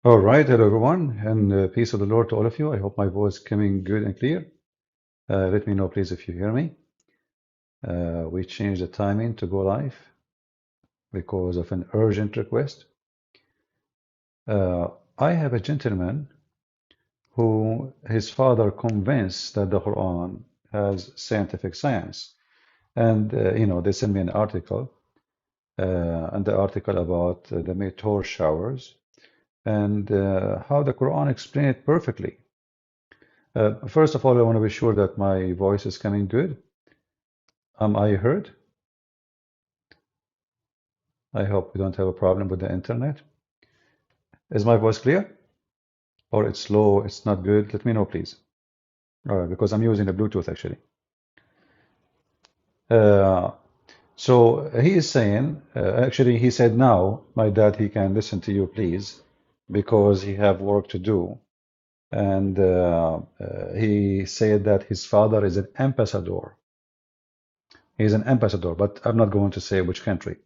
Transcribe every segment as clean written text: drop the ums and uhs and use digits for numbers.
All right, hello everyone, and peace of the Lord to all of you. I hope my voice is coming good and clear. Let me know, please, if you hear me. We changed the timing to go live because of an urgent request. I have a gentleman who his father convinced that the Quran has scientific science, and they sent me an article, and the article about the meteor showers and how the Quran explained it perfectly. First of all, I want to be sure that my voice is coming good. Am I heard? I hope we don't have a problem with the internet. Is my voice clear? Or it's slow, it's not good? Let me know, please. All right, because I'm using the Bluetooth actually. Uh, so he is saying, actually, he said now, my dad, he can listen to you, please, because he have work to do. And he said that his father is an ambassador. He's an ambassador, but I'm not going to say which country.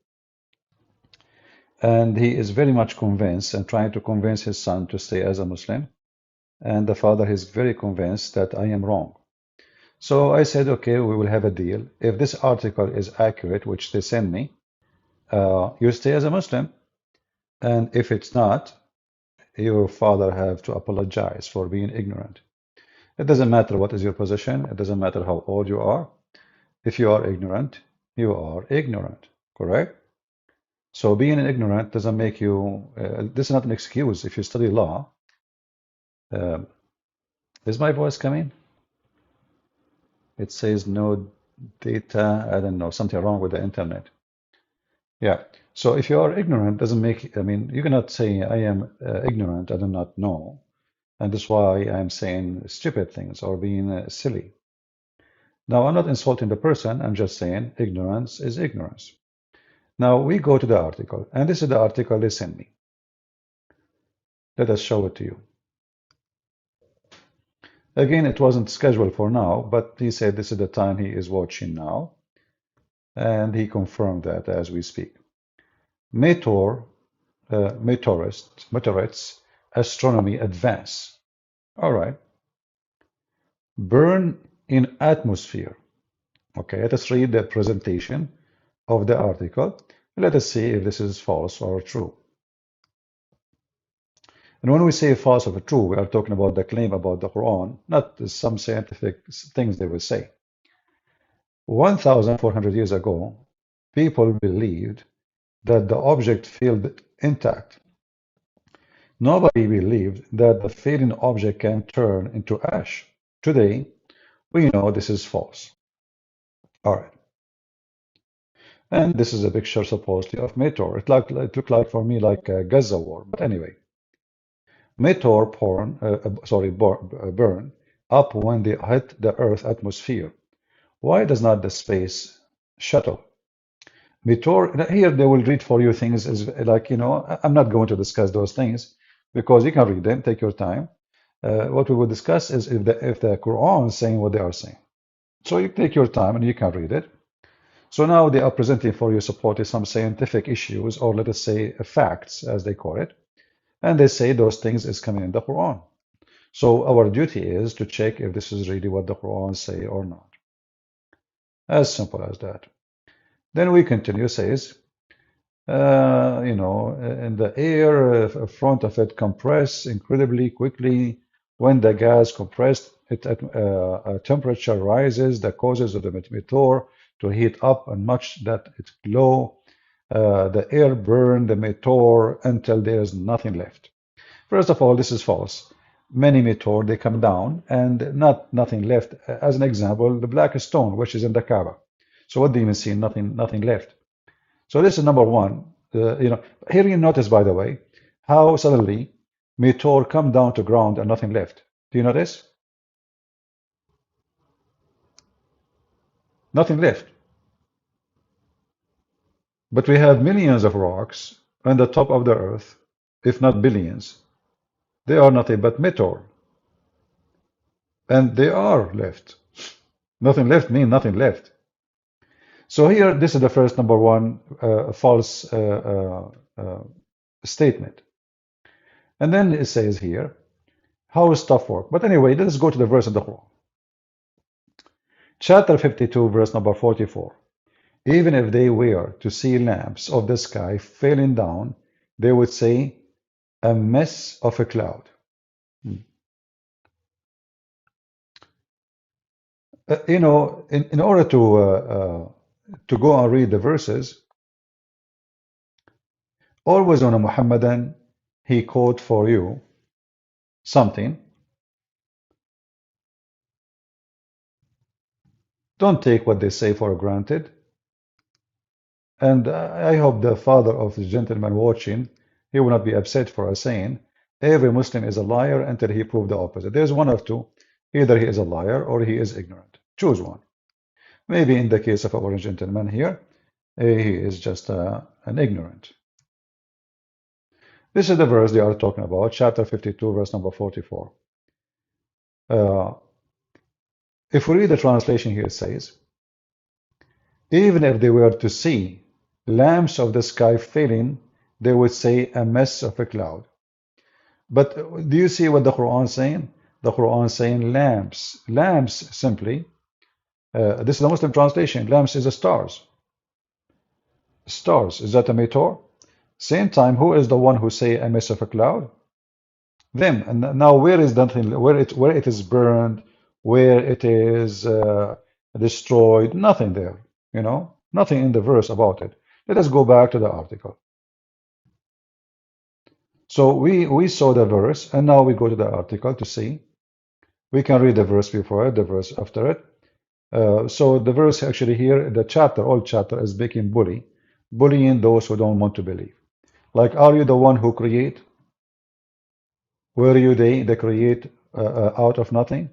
And he is very much convinced and trying to convince his son to stay as a Muslim. And the father is very convinced that I am wrong. So I said, okay, we will have a deal. If this article is accurate, which they send me, you stay as a Muslim. And if it's not, your father have to apologize for being ignorant. It doesn't matter what is your position. It doesn't matter how old you are. If you are ignorant, you are ignorant, correct? So being ignorant doesn't make you, this is not an excuse. If you study law, uh, is my voice coming? It says no data. I don't know, something wrong with the internet. Yeah. So if you are ignorant, doesn't make, I mean, you cannot say I am ignorant, I do not know. And that's why I'm saying stupid things or being silly. Now, I'm not insulting the person. I'm just saying ignorance is ignorance. Now we go to the article, and this is the article they sent me. Let us show it to you. Again, it wasn't scheduled for now, but he said this is the time he is watching now, and he confirmed that as we speak. Meteor, meteorites, astronomy advance. All right. Burn in atmosphere. Okay, let us read the presentation of the article. Let us see if this is false or true. And when we say false or true, we are talking about the claim about the Quran, not some scientific things they will say. 1,400 years ago, people believed that the object felt intact. Nobody believed that the fading object can turn into ash. Today, we know this is false. All right. And this is a picture supposedly of meteor. It looked like for me like a Gaza war. But anyway, meteor burn up when they hit the Earth atmosphere. Why does not the space shuttle? Meteor, here they will read for you things is like, I'm not going to discuss those things because you can read them, take your time. What we will discuss is if the Quran is saying what they are saying. So you take your time and you can read it. So now they are presenting for you supporting some scientific issues, or let us say facts, as they call it. And they say those things is coming in the Quran. So our duty is to check if this is really what the Quran say or not. As simple as that. Then we continue, says, in the air, front of it compress incredibly quickly. When the gas compressed, temperature rises, that causes the meteor to heat up and much that it glow. The air burn the meteor until there is nothing left. First of all, this is false. Many meteor, they come down and nothing left. As an example, the black stone, which is in the Kaaba. So what do you mean see nothing left? So this is number one. Here you notice, by the way, how suddenly meteor come down to ground and nothing left. Do you notice? Nothing left. But we have millions of rocks on the top of the earth, if not billions. They are nothing but meteor. And they are left. Nothing left means nothing left. So here, this is the first number one false statement. And then it says here, how does stuff work? But anyway, let's go to the verse of the Quran. Chapter 52, verse number 44. Even if they were to see lamps of the sky falling down, they would say, a mess of a cloud. In order to go and read the verses, always on a Muhammadan, he quote for you something. Don't take what they say for granted. And I hope the father of the gentleman watching, he will not be upset for us saying every Muslim is a liar until he proves the opposite. There's one of two. Either he is a liar or he is ignorant. Choose one. Maybe in the case of our gentleman here, he is just an ignorant. This is the verse they are talking about, chapter 52, verse number 44. If we read the translation here, it says, even if they were to see lamps of the sky falling, they would say a mess of a cloud. But do you see what the Quran is saying? The Quran is saying lamps. Lamps simply, this is the Muslim translation, lamps is the stars. Stars, is that a meteor? Same time, who is the one who say a mess of a cloud? Them. And now where is that thing, where it is burned, where it is destroyed? Nothing there, nothing in the verse about it. Let us go back to the article. So we saw the verse, and now we go to the article to see. We can read the verse before it, the verse after it. So the verse actually here, the chapter, all chapter is making bullying those who don't want to believe. Like, are you the one who create? Were you the create out of nothing?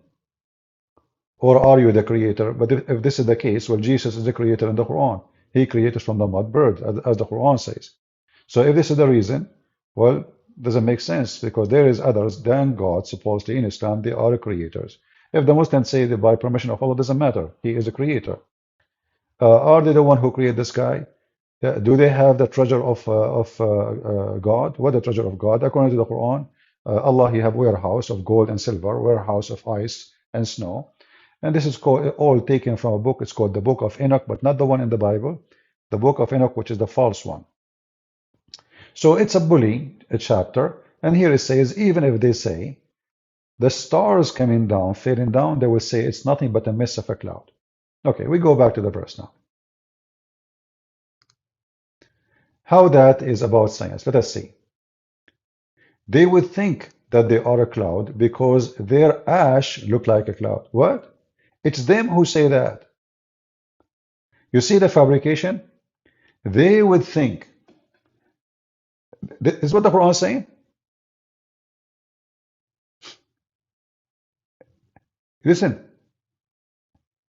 Or are you the creator? But if this is the case, well, Jesus is the creator in the Quran. He created from the mud bird, as the Quran says. So if this is the reason, well, doesn't make sense, because there is others than God, supposedly in Islam, they are creators. If the Muslims say that by permission of Allah, doesn't matter. He is a creator. Are they the one who created the sky? Do they have the treasure of God? What the treasure of God? According to the Quran, Allah, He have warehouse of gold and silver, warehouse of ice and snow. And this is all taken from a book. It's called the Book of Enoch, but not the one in the Bible. The Book of Enoch, which is the false one. So it's a chapter. And here it says, even if they say, the stars coming down, falling down, they will say it's nothing but a mist of a cloud. Okay, we go back to the verse now. How that is about science. Let us see. They would think that they are a cloud because their ash look like a cloud. What? It's them who say that. You see the fabrication? They would think. This is what the Quran is saying. Listen.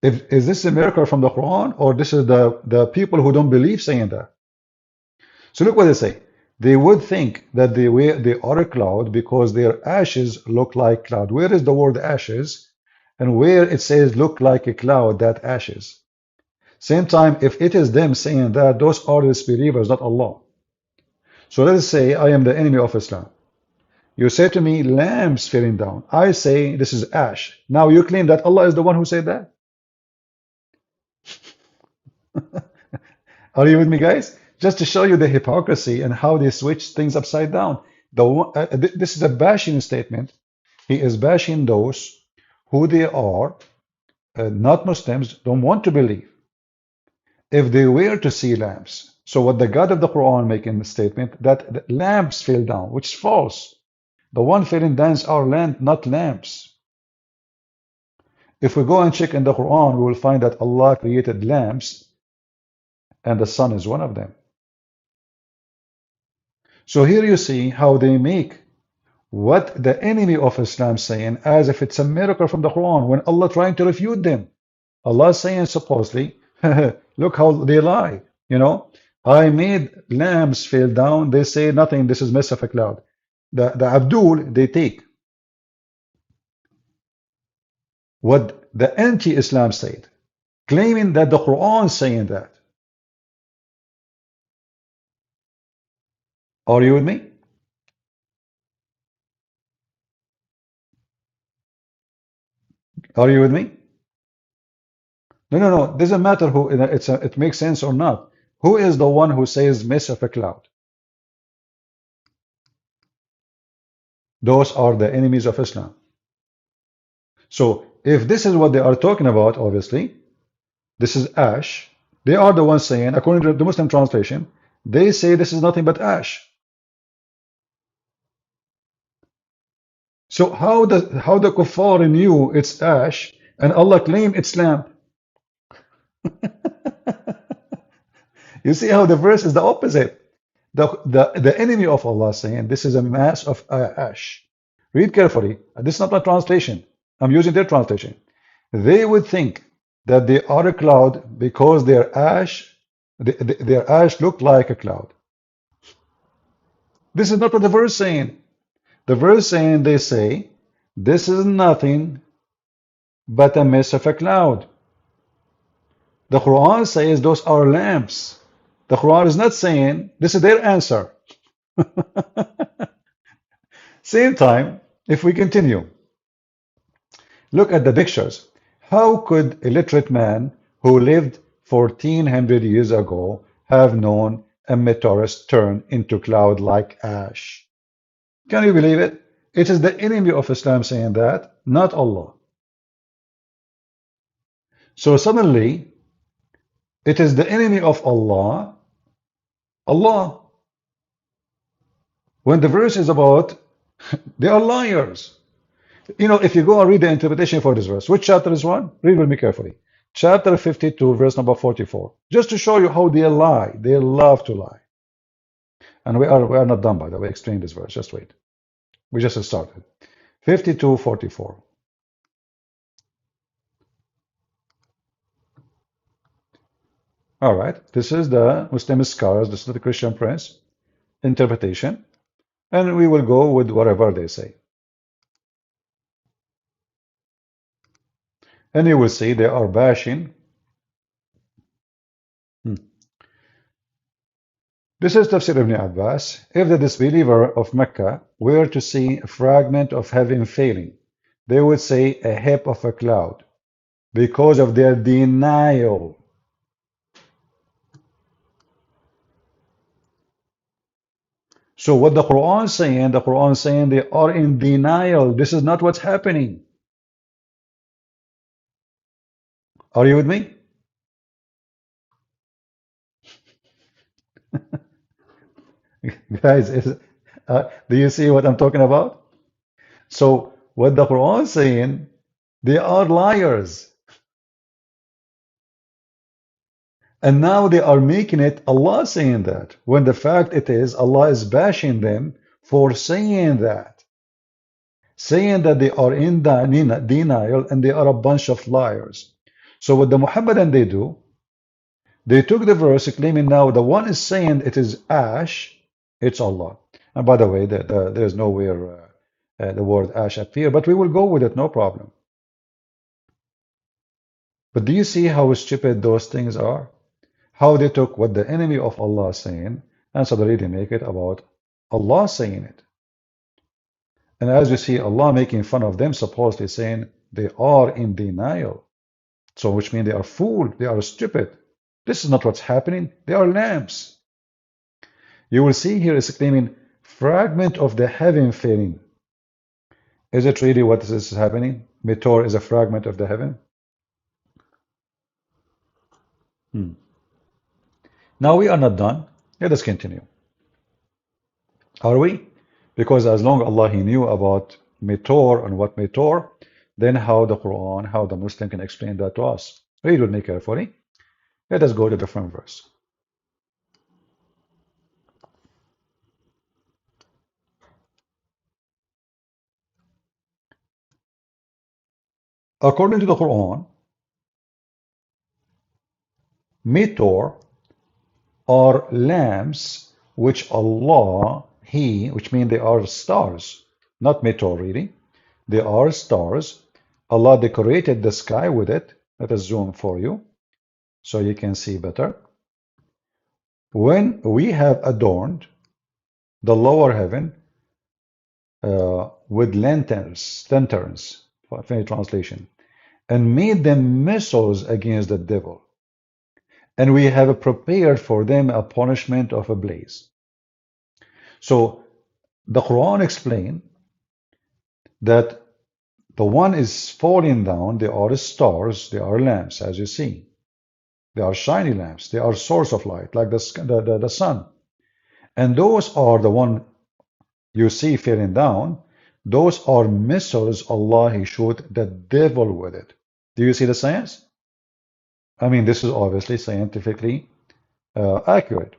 Is this a miracle from the Quran, or this is the people who don't believe saying that? So look what they say. They would think that they are a cloud because their ashes look like cloud. Where is the word ashes? And where it says look like a cloud, that ashes. Same time, if it is them saying that, those are disbelievers, not Allah. So let us say I am the enemy of Islam. You say to me, lamps falling down. I say this is ash. Now you claim that Allah is the one who said that? Are you with me, guys? Just to show you the hypocrisy and how they switch things upside down. This is a bashing statement. He is bashing those who they are not Muslims, don't want to believe. If they were to see lamps. So what the God of the Quran making the statement that the lamps fell down, which is false. The one falling down are not lamps. If we go and check in the Quran, we will find that Allah created lamps and the sun is one of them. So here you see how they make what the enemy of Islam saying as if it's a miracle from the Quran when Allah trying to refute them. Allah saying supposedly, look how they lie. I made lamps fall down. They say nothing. This is mess of a cloud. The Abdul, they take what the anti-Islam said, claiming that the Quran is saying that. Are you with me? Are you with me? No, no, no. Doesn't matter who it makes sense or not. Who is the one who says mist of a cloud? Those are the enemies of Islam. So if this is what they are talking about, obviously, this is ash. They are the ones saying, according to the Muslim translation, they say this is nothing but ash. So how the kuffar knew it's ash and Allah claimed it's lamp? You see how the verse is the opposite. The enemy of Allah saying this is a mass of ash. Read carefully. This is not my translation. I'm using their translation. They would think that they are a cloud because their ash look like a cloud. This is not what the verse saying. The verse saying they say this is nothing but a mist of a cloud. The Quran says those are lamps. The Quran is not saying this is their answer. Same time, if we continue, look at the pictures. How could a literate man who lived 1400 years ago have known a meteorist turn into cloud like ash? Can you believe it? It is the enemy of Islam saying that, not Allah. So suddenly, it is the enemy of Allah, Allah. When the verse is about, they are liars. You know, if you go and read the interpretation for this verse, which chapter is one? Read with me carefully. Chapter 52, verse number 44. Just to show you how they lie. They love to lie. And we are not done, by the way, explaining this verse. Just wait. We just started. 52:44. All right. This is the Muslim scholars, this is the Christian Prince interpretation. And we will go with whatever they say. And you will see they are bashing. This is Tafsir ibn Abbas. If the disbeliever of Mecca were to see a fragment of heaven failing, they would say a heap of a cloud because of their denial. So what the Quran saying they are in denial. This is not what's happening. Are you with me? Guys, do you see what I'm talking about? So what the Quran saying, they are liars. And now they are making it Allah saying that, when the fact it is Allah is bashing them for saying that. Saying that they are in denial and they are a bunch of liars. So what the Muhammadan they do, they took the verse claiming now the one is saying it is ash, it's Allah. And by the way, there's nowhere the word ash appear, but we will go with it, no problem. But do you see how stupid those things are? How they took what the enemy of Allah is saying and suddenly they make it about Allah saying it. And as we see Allah making fun of them, supposedly saying they are in denial. So which means they are fooled, they are stupid. This is not what's happening. They are lamps. You will see here is claiming fragment of the heaven failing. Is it really what is happening? Meteor is a fragment of the heaven? Now we are not done. Let us continue. Are we? Because as long as Allah He knew about meteor and what meteor, then how the Quran, how the Muslim can explain that to us? Read with me carefully. Let us go to a different verse. According to the Quran, meteor are lamps which Allah, He, which means they are stars, not meteor really. They are stars. Allah decorated the sky with it. Let us zoom for you so you can see better. When we have adorned the lower heaven with lanterns, for any translation, and made them missiles against the devil. And we have prepared for them a punishment of a blaze. So the Quran explains that the one is falling down, they are stars, they are lamps, as you see. They are shiny lamps, they are source of light, like the sun. And those are the one you see falling down. Those are missiles Allah He shot the devil with it. Do you see the science? I mean, this is obviously scientifically accurate.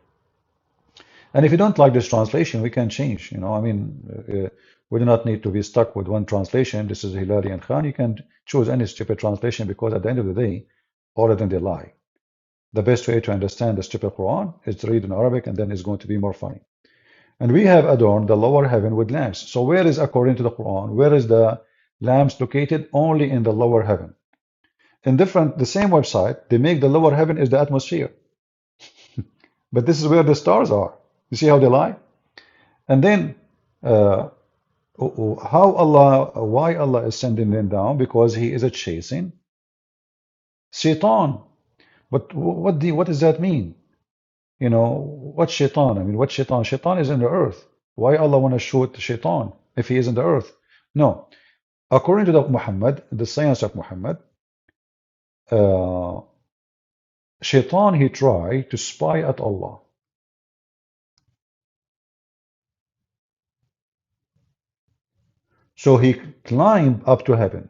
And if you don't like this translation, we can change. I mean, we do not need to be stuck with one translation. This is Hilali and Khan. You can choose any stupid translation because at the end of the day, all of them they lie. The best way to understand the stupid Quran is to read in Arabic, and then it's going to be more funny. And we have adorned the lower heaven with lamps. So where is, according to the Quran, where is the lamps located? Only in the lower heaven. In the same website, they make the lower heaven is the atmosphere. But this is where the stars are. You see how they lie? And then why Allah is sending them down? Because He is chasing Shaitan. But what does that mean? What Shaitan? I mean, what Shaitan? Shaitan is in the earth. Why Allah want to shoot Shaitan if he is in the earth? No. According to the science of Muhammad, Shaitan, he tried to spy at Allah. So he climbed up to heaven.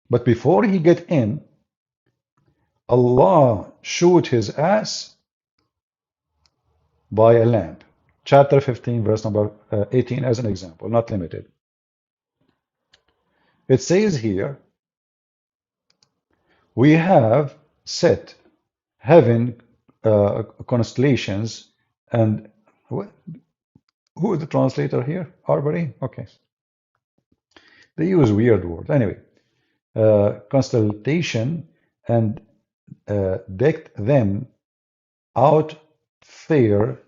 But before he get in, Allah shoot his ass by a lamp. Chapter 15, verse number 18 as an example, not limited. It says here, we have set heaven constellations and who is the translator here? Arbery? Okay. They use weird words. Anyway, constellation and decked them out fair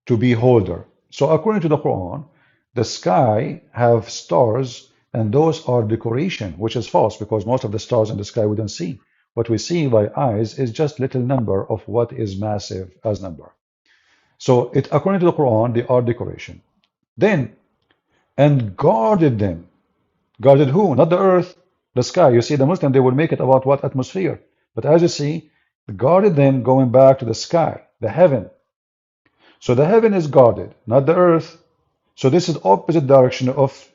to beholder. So according to the Quran, the sky have stars and those are decoration, which is false because most of the stars in the sky we don't see. What we see by eyes is just little number of what is massive as number. So according to the Quran, they are decoration. Then, and guarded them. Guarded who? Not the earth, the sky. You see, the Muslim, they will make it about what atmosphere. But as you see, guarded them going back to the sky, the heaven. So the heaven is guarded, not the earth. So this is opposite direction of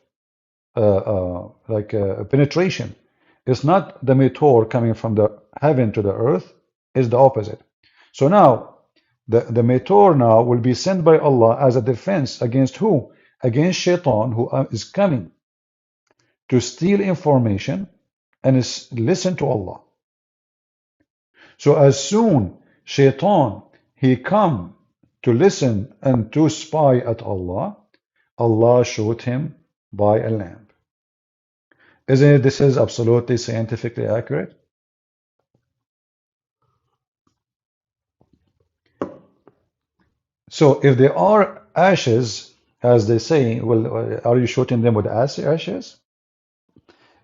penetration. It's not the meteor coming from the heaven to the earth, it's the opposite. So now, the meteor now will be sent by Allah as a defense against who? Against Shaitan, who is coming to steal information and listen to Allah. So as soon Shaitan, he come to listen and to spy at Allah, Allah showed him by a lamp. Isn't it? This is absolutely scientifically accurate. So if there are ashes, as they say, well, are you shooting them with ashes?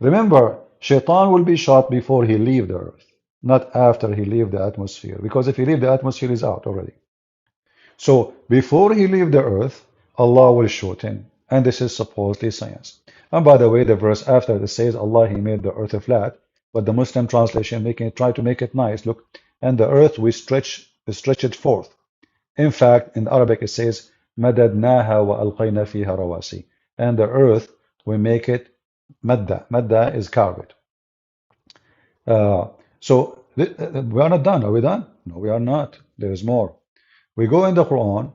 Remember, Shaitan will be shot before he leave the earth, not after he leave the atmosphere. Because if he leave the atmosphere, he's out already. So before he leave the earth, Allah will shoot him. And this is supposedly science. And by the way, the verse after it says Allah, he made the earth flat, but the Muslim translation try to make it nice. Look, and the earth we stretch it forth. In fact, in Arabic it says مددناها وألقينا فيها رواسي. And the earth we make it madda. Madda is carved. So we are not done. Are we done? No, we are not. There is more. We go in the Quran.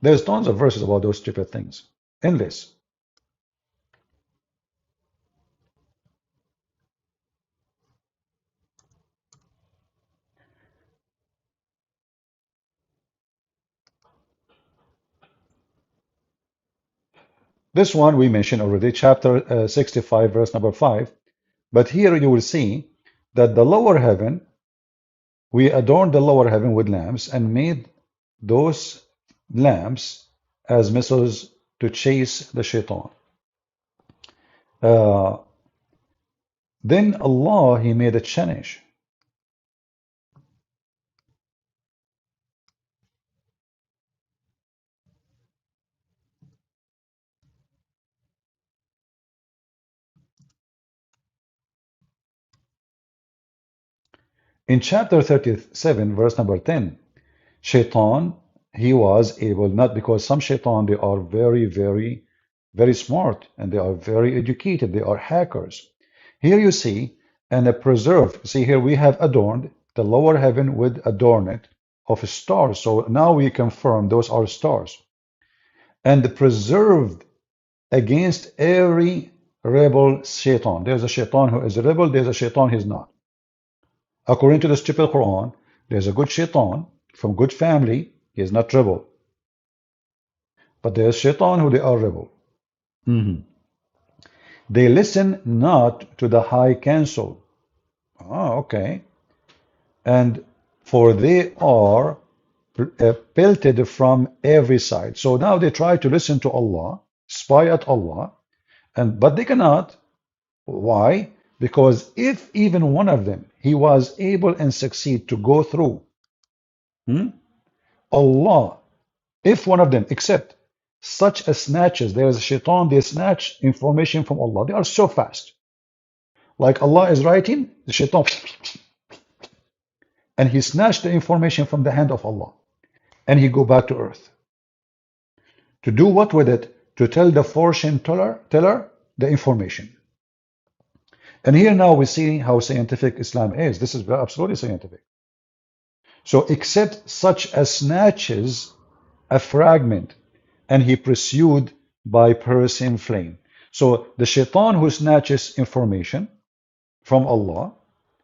There's tons of verses about those stupid things. Endless. This one we mentioned already, chapter 65, verse number 5. But here you will see that the lower heaven, we adorned the lower heaven with lamps and made those lamps as missiles to chase the shaitan. Then Allah, He made a change. In chapter 37, verse number 10, Shaitan, he was able, not because some Shaitan, they are very, very, very smart and they are very educated, they are hackers. Here you see, and a preserved, see here we have adorned the lower heaven with adorn it of stars. So now we confirm those are stars. And preserved against every rebel Shaitan. There's a Shaitan who is a rebel, there's a Shaitan who is not. According to the stupid Quran, there's a good Shaitan from good family, he is not rebel. But there's Shaitan who they are rebel. They listen not to the high council. Okay. And for they are pelted from every side. So now they try to listen to Allah, spy at Allah, but they cannot. Why? Because if even one of them he was able and succeed to go through Allah, if one of them, except such as snatches, there is a shaitan, they snatch information from Allah. They are so fast. Like Allah is writing, the shaitan, and he snatched the information from the hand of Allah. And he go back to earth. To do what with it? To tell the fortune teller the information. And here now we see how scientific Islam is. This is absolutely scientific. So except such as snatches a fragment, and he pursued by piercing flame. So the shaitan who snatches information from Allah,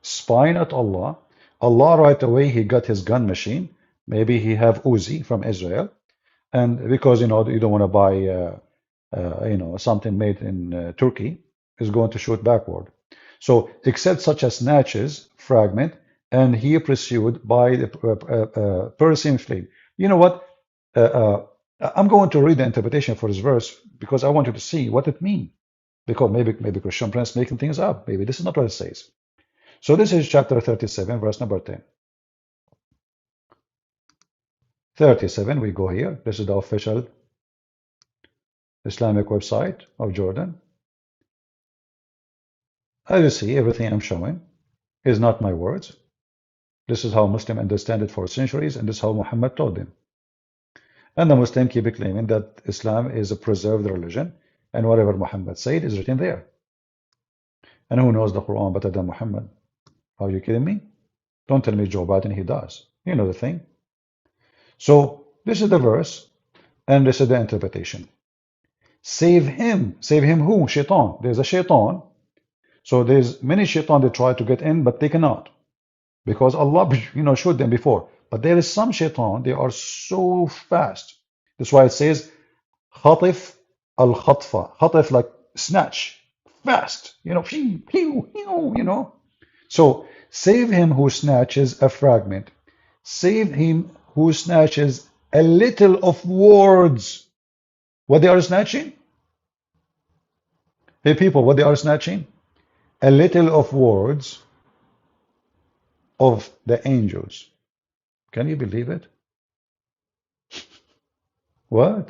spying at Allah, Allah right away he got his gun machine. Maybe he have Uzi from Israel, and because you don't want to buy something made in Turkey, is going to shoot backward. So except such as snatches fragment, and he pursued by the piercing flame. You know what? I'm going to read the interpretation for this verse because I want you to see what it means. Because maybe Christian Prince making things up. Maybe this is not what it says. So this is chapter 37, verse number 10. 37, we go here. This is the official Islamic website of Jordan. As you see, everything I'm showing is not my words. This is how Muslims understand it for centuries, and this is how Muhammad taught them. And the Muslim keep claiming that Islam is a preserved religion, and whatever Muhammad said is written there. And who knows the Quran better than Muhammad? Are you kidding me? Don't tell me Joe Biden, he does. You know the thing. So this is the verse, and this is the interpretation. Save him. Save him who? Shaitan. There's a shaitan. So there's many shaitan that try to get in, but they cannot. Because Allah, showed them before. But there is some shaitan, they are so fast. That's why it says, khatif al-khatfa. Khatif like snatch. Fast. So save him who snatches a fragment. Save him who snatches a little of words. What they are snatching? Hey people, what they are snatching? A little of words of the angels. Can you believe it? What?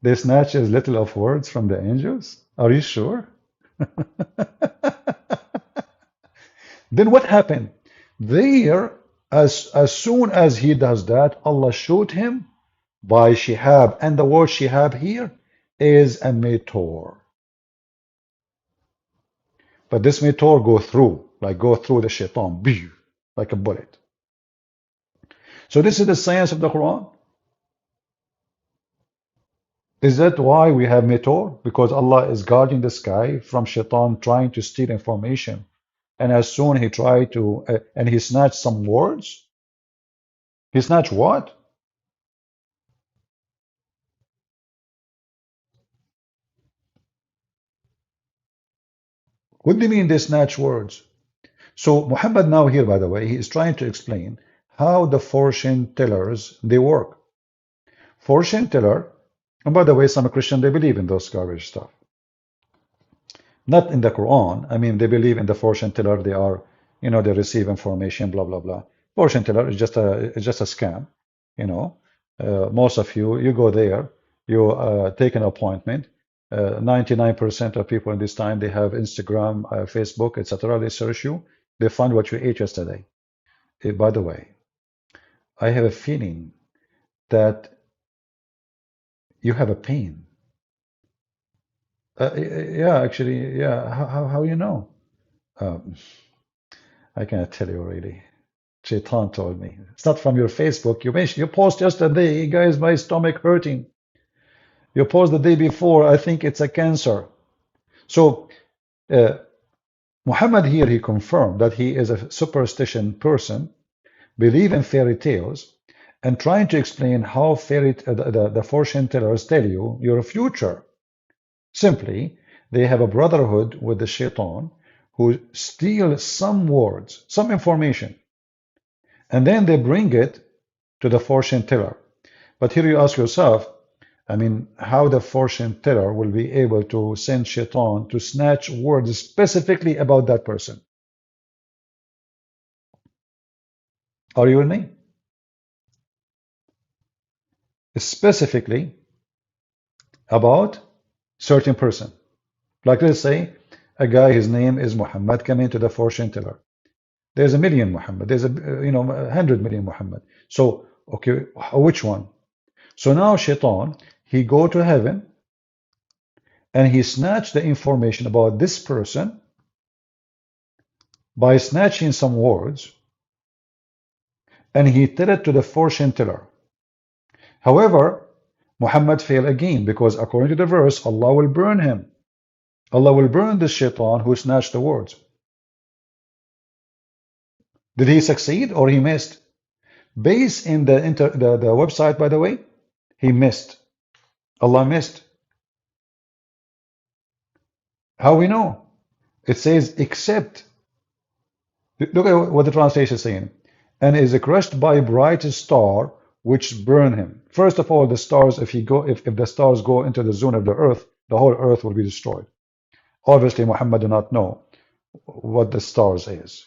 They snatch as little of words from the angels? Are you sure? Then what happened? There, as soon as he does that, Allah showed him by Shihab, and the word Shihab here is a meteor. But this meteor go through the shaitan, like a bullet. So this is the science of the Quran. Is that why we have meteor? Because Allah is guarding the sky from shaitan trying to steal information. And as soon he tried to, and he snatched some words. He snatched what? What do you mean they snatch words? So Muhammad now here, by the way, he is trying to explain how the fortune tellers, they work. Fortune teller, and by the way, some Christian, they believe in those garbage stuff. Not in the Quran. I mean, they believe in the fortune teller. They are, they receive information, blah blah blah. Fortune teller is just a scam. You know, most of you go there, you take an appointment. 99% of people in this time they have Instagram, Facebook, etc. They search you, they find what you ate yesterday. By the way, I have a feeling that you have a pain. Yeah, actually, yeah. How you know? Um, I cannot tell you really. Shaitan told me. It's not from your Facebook. You post yesterday, "Hey, guys, my stomach hurting. You post the day before, I think it's a cancer." So uh, Muhammad here, he confirmed that he is a superstition person, believe in fairy tales, and trying to explain how the fortune tellers tell you your future. Simply, they have a brotherhood with the shaitan who steal some words, some information, and then they bring it to the fortune teller. But here you ask yourself, I mean, how the fortune teller will be able to send shaitan to snatch words specifically about that person? Are you with me? Specifically about certain person. Like let's say a guy, his name is Muhammad, coming to the fortune teller. There's a million Muhammad. There's 100 million Muhammad. So okay, which one? So now shaitan, he go to heaven and he snatched the information about this person by snatching some words and he tell it to the fortune teller. However, Muhammad failed again because according to the verse, Allah will burn him. Allah will burn the shaitan who snatched the words. Did he succeed or he missed? Based in the website, by the way, he missed. Allah missed. How we know? It says, except, look at what the translation is saying, and is crushed by a bright star which burn him. First of all, the stars, if the stars go into the zone of the earth, the whole earth will be destroyed. Obviously, Muhammad did not know what the stars is,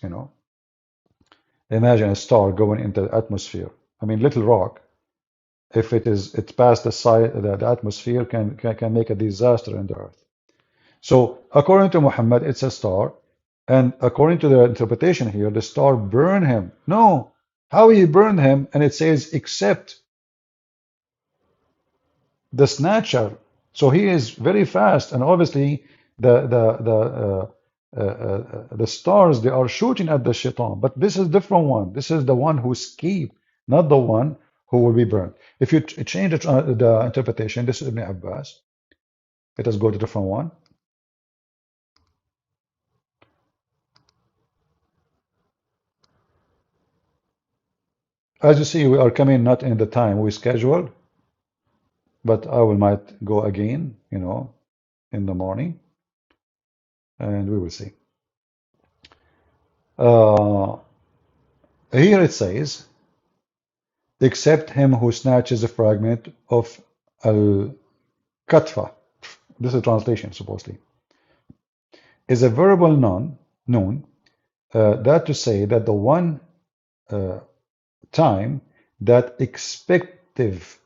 Imagine a star going into the atmosphere. I mean, little rock, if it's past the atmosphere, can make a disaster in the earth. So according to Muhammad, it's a star, and according to the interpretation here, the star burned him. No, how he burned him, and it says except the snatcher. So he is very fast, and obviously the stars they are shooting at the shaitan. But this is different one. This is the one who escaped, not the one who will be burned. If you change the interpretation, this is Ibn Abbas. Let us go to the different one. As you see, we are coming not in the time we scheduled, but I will might go again, in the morning, and we will see. Uh, Here it says, except him who snatches a fragment of al-katfa. This is a translation, supposedly. Is a verbal noun, that to say that the one time that expective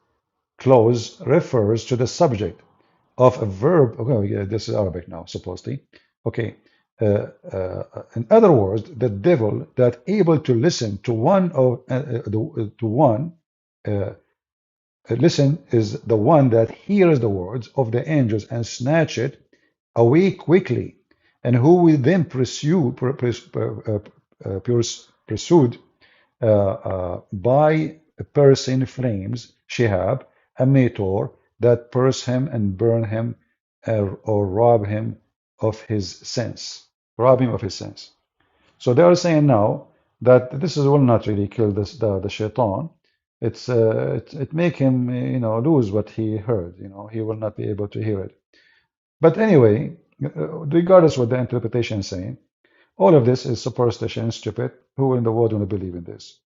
clause refers to the subject of a verb. Okay, yeah, this is Arabic now, supposedly. Okay. In other words, the devil that able to listen to listen is the one that hears the words of the angels and snatch it away quickly, and who will then pursued by a person flames Shihab, a meteor that pierce him and burn him, or rob him of his sense. Rob him of his sense. So they are saying now that this will not really kill the shaitan. It make him lose what he heard. He will not be able to hear it. But anyway, regardless what the interpretation is saying, all of this is superstition and stupid. Who in the world want to believe in this?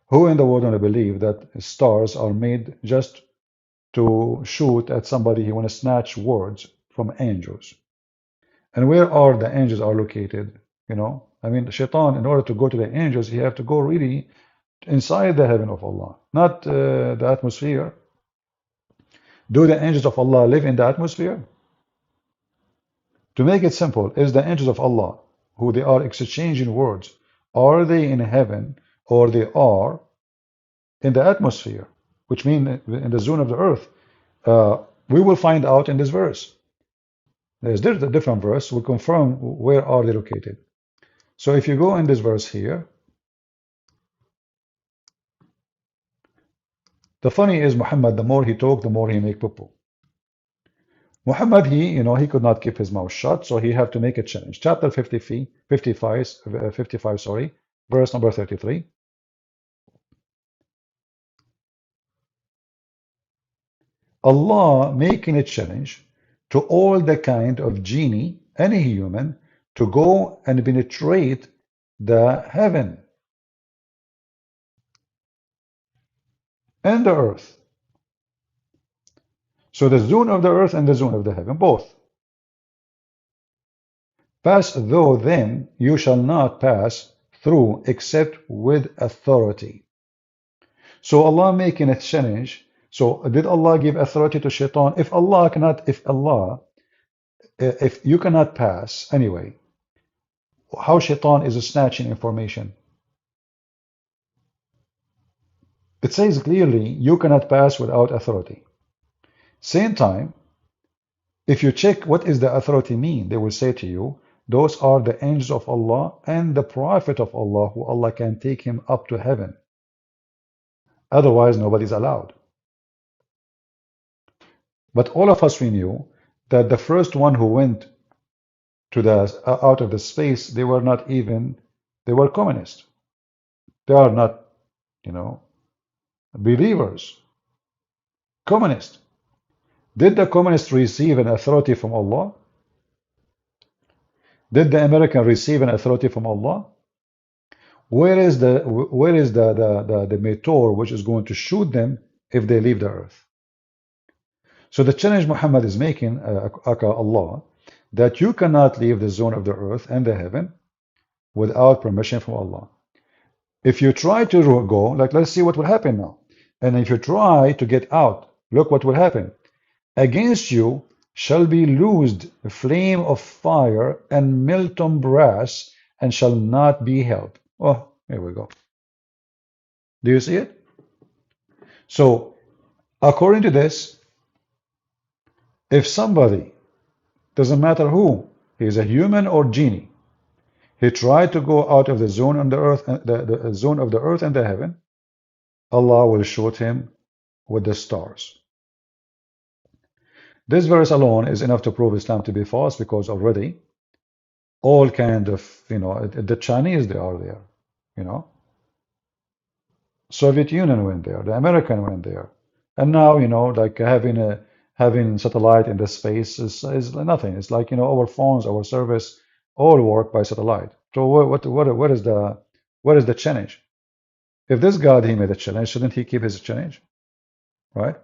Who in the world want to believe that stars are made just to shoot at somebody who want to snatch words from angels? And where are the angels are located? You know, I mean, Shaitan, in order to go to the angels, he have to go really inside the heaven of Allah, not the atmosphere. Do the angels of Allah live in the atmosphere? To make it simple, is the angels of Allah, who they are exchanging words, are they in heaven or they are in the atmosphere, which means in the zone of the earth? We will find out in this verse. There's a different verse will confirm where are they located. So if you go in this verse here, the funny is Muhammad, the more he talk, the more he make poo. Muhammad, he could not keep his mouth shut, so he had to make a challenge. Chapter 55, sorry, verse number 33. Allah making a challenge to all the kind of genie, any human, to go and penetrate the heaven and the earth. So the zone of the earth and the zone of the heaven, both. Pass through them, you shall not pass through except with authority. So Allah making a challenge. So did Allah give authority to Shaitan? If you cannot pass anyway, how Shaitan is snatching information? It says clearly, you cannot pass without authority. Same time, if you check what is the authority mean, they will say to you, those are the angels of Allah and the Prophet of Allah, who Allah can take him up to heaven. Otherwise, nobody's allowed. But all of us, we knew that the first one who went to the out of the space, they were communists. They are not, believers. Communists. Did the communists receive an authority from Allah? Did the American receive an authority from Allah? Where is the meteor which is going to shoot them if they leave the earth? So the challenge Muhammad is making, Allah, that you cannot leave the zone of the earth and the heaven without permission from Allah. If you try to go, like, let's see what will happen now. And if you try to get out, look what will happen. Against you shall be loosed a flame of fire and molten brass, and shall not be held. Oh, here we go. Do you see it? So, according to this, if somebody, doesn't matter who, he is a human or genie, he tried to go out of the zone on the earth, the zone of the earth and the heaven, Allah will shoot him with the stars. This verse alone is enough to prove Islam to be false, because already all kind of, the Chinese, they are there, Soviet Union went there, the American went there, and now, like having satellite in the space is nothing. It's like, our phones, our service, all work by satellite. So what is the challenge? If this God, he made a challenge, shouldn't he keep his challenge, right?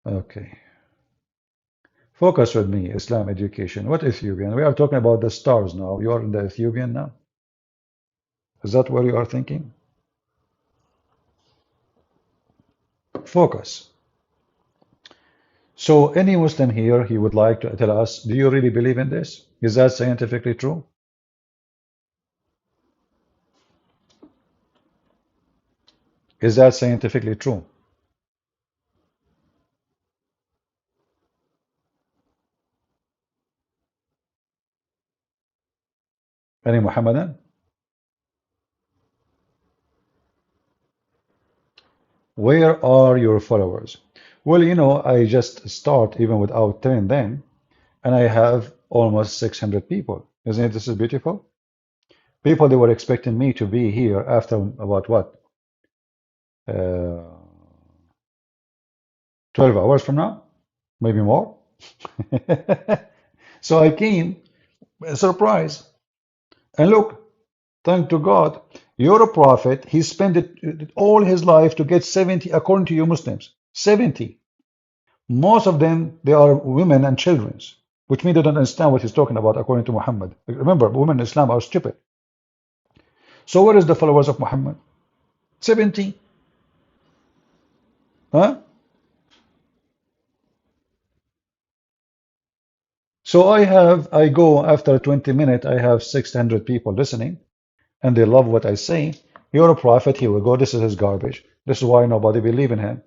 Okay. Focus with me, Islam education. What Ethiopian? We are talking about the stars now. You are in the Ethiopian now? Is that what you are thinking? Focus. So any Muslim here, he would like to tell us, do you really believe in this? Is that scientifically true? Is that scientifically true? Any Muhammadan? Where are your followers? Well, I just start even without telling them, and I have almost 600 people. Isn't it this is beautiful? People, they were expecting me to be here after about what? 12 hours from now? Maybe more? So I came, a surprise. And look, thank to God, you're a prophet. He spent all his life to get 70, according to you Muslims, 70. Most of them, they are women and children, which means they don't understand what he's talking about according to Muhammad. Remember, women in Islam are stupid. So where is the followers of Muhammad? 70. Huh? So I go after 20 minutes, I have 600 people listening, and they love what I say. You're a prophet, here we go, this is his garbage. This is why nobody believe in him.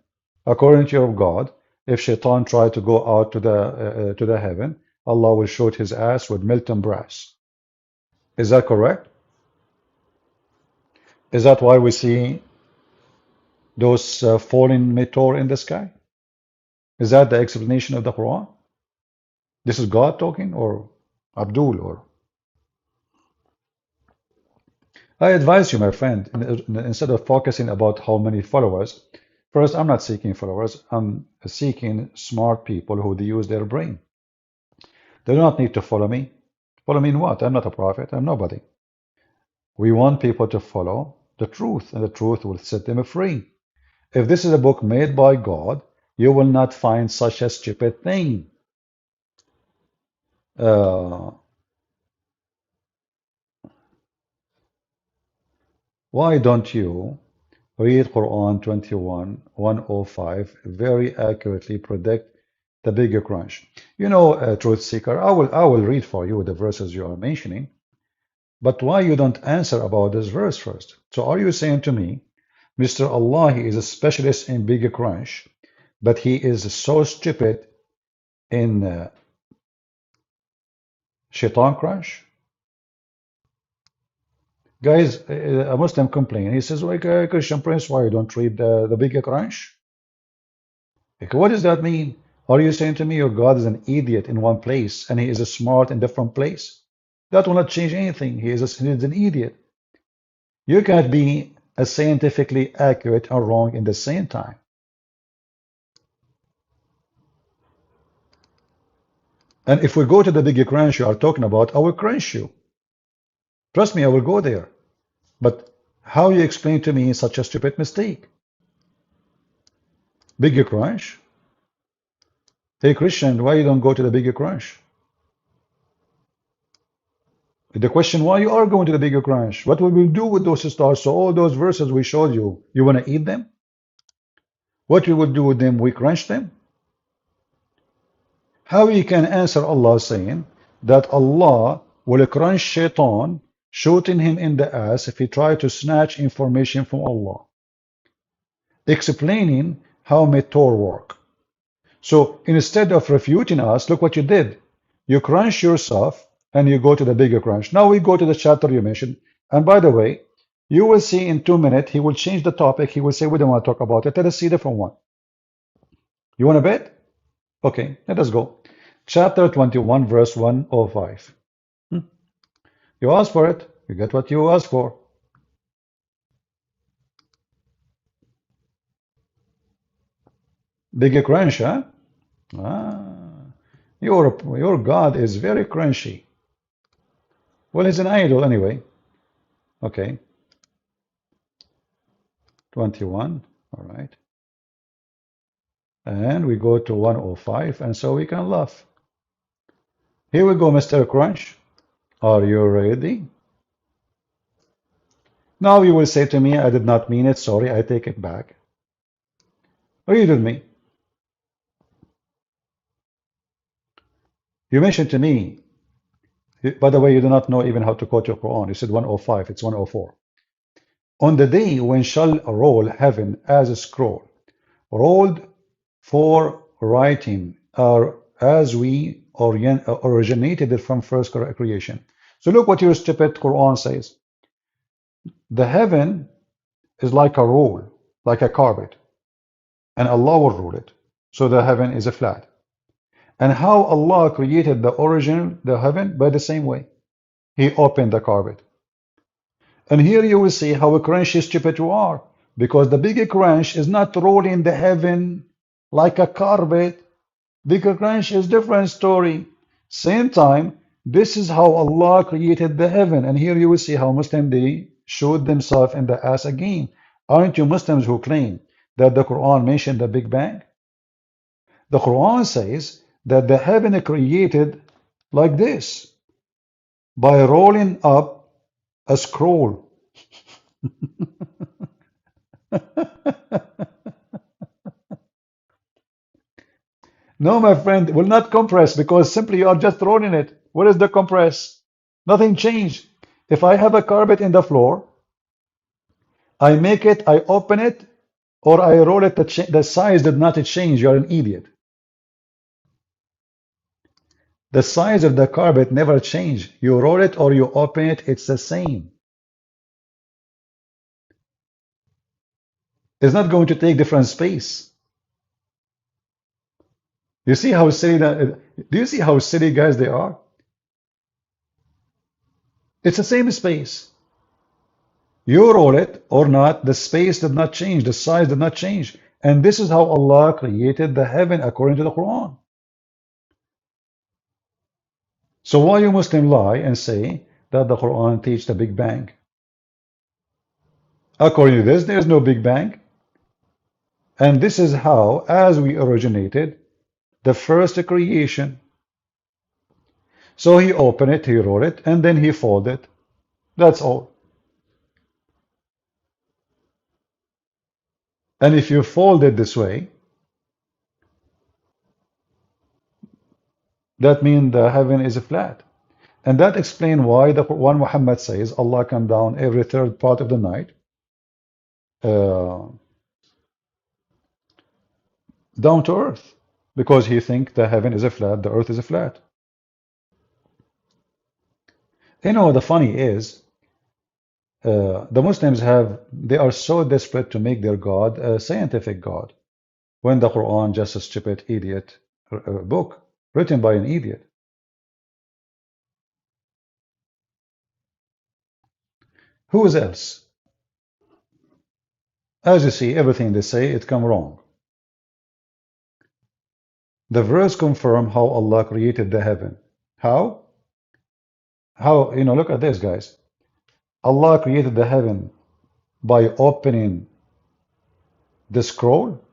According to your God, if Shaitan tried to go out to the heaven, Allah will shoot his ass with molten brass. Is that correct? Is that why we see those falling meteor in the sky? Is that the explanation of the Quran? This is God talking, or Abdul, or I advise you, my friend, instead of focusing about how many followers, first, I'm not seeking followers. I'm seeking smart people who use their brain. They do not need to follow me. Follow me in what? I'm not a prophet. I'm nobody. We want people to follow the truth, and the truth will set them free. If this is a book made by God, you will not find such a stupid thing. Why don't you read Quran 21:105 very accurately predict the bigger crunch? You know, truth seeker, I will read for you the verses you are mentioning, but why you don't answer about this verse first? So are you saying to me, Mr. Allah, he is a specialist in bigger crunch, but he is so stupid in shaitan crunch? Guys, a Muslim complain. He says, like, Christian Prince, why you don't read the bigger crunch? Like, what does that mean? Are you saying to me your God is an idiot in one place and he is a smart in different place? That will not change anything. He is an idiot. You can't be as scientifically accurate or wrong in the same time. And if we go to the bigger crunch you are talking about, I will crunch you. Trust me, I will go there. But how you explain to me such a stupid mistake? Bigger crunch? Hey Christian, why you don't go to the bigger crunch? The question, why you are going to the bigger crunch? What will we do with those stars? So all those verses we showed you, you want to eat them? What we will do with them? We crunch them? How we can answer Allah saying that Allah will crunch Shaitan, shooting him in the ass if he try to snatch information from Allah, explaining how meteor work. So instead of refuting us, look what you did. You crunch yourself and you go to the bigger crunch. Now we go to the chapter you mentioned. And by the way, you will see in 2 minutes, he will change the topic. He will say, we don't want to talk about it. Let us see a different one. You want to bet? Okay, let us go. Chapter 21, verse 105. You ask for it. You get what you ask for. Bigger crunch, huh? Your God is very crunchy. Well, he's an idol anyway. Okay. 21. All right. And we go to 105, and so we can laugh. Here we go, Mr. Crunch. Are you ready? Now you will say to me, I did not mean it. Sorry, I take it back. Read with me. You mentioned to me, by the way, you do not know even how to quote your Quran. You said 105, it's 104. On the day when shall roll heaven as a scroll, rolled for writing, or as we originated it from first creation. So look what your stupid Quran says. The heaven is like a roll, like a carpet, and Allah will rule it. So the heaven is a flat. And how Allah created the origin, the heaven, by the same way. He opened the carpet. And here you will see how crunchy stupid you are, because the bigger crunch is not rolling the heaven like a carpet. Bigger crunch is different story. Same time, this is how Allah created the heaven. And here you will see how Muslims, they shoot themselves in the ass again. Aren't you Muslims who claim that the Quran mentioned the Big Bang? The Quran says that the heaven created like this by rolling up a scroll. No, my friend, it will not compress because simply you are just rolling it. What is the compress? Nothing changed. If I have a carpet in the floor, I make it, I open it, or I roll it, the size did not change. You're an idiot. The size of the carpet never changed. You roll it or you open it, it's the same. It's not going to take different space. You see how silly that, do you see how silly guys they are? It's the same space. You roll it or not, the space did not change, the size did not change. And this is how Allah created the heaven according to the Quran. So why you Muslim lie and say that the Quran teaches the Big Bang? According to this, there is no Big Bang. And this is how, as we originated, the first creation. So he opened it, he wrote it, and then he folded. That's all. And if you fold it this way, that means the heaven is flat. And that explains why the Quran Muhammad says Allah come down every third part of the night, uh, down to earth, because he thinks the heaven is a flat, the earth is a flat. You know, the funny is, the Muslims they are so desperate to make their God a scientific God, when the Quran just a stupid idiot book written by an idiot. Who is else? As you see, everything they say, it come wrong. The verse confirm how Allah created the heaven. How? How, look at this, guys. Allah created the heaven by opening the scroll.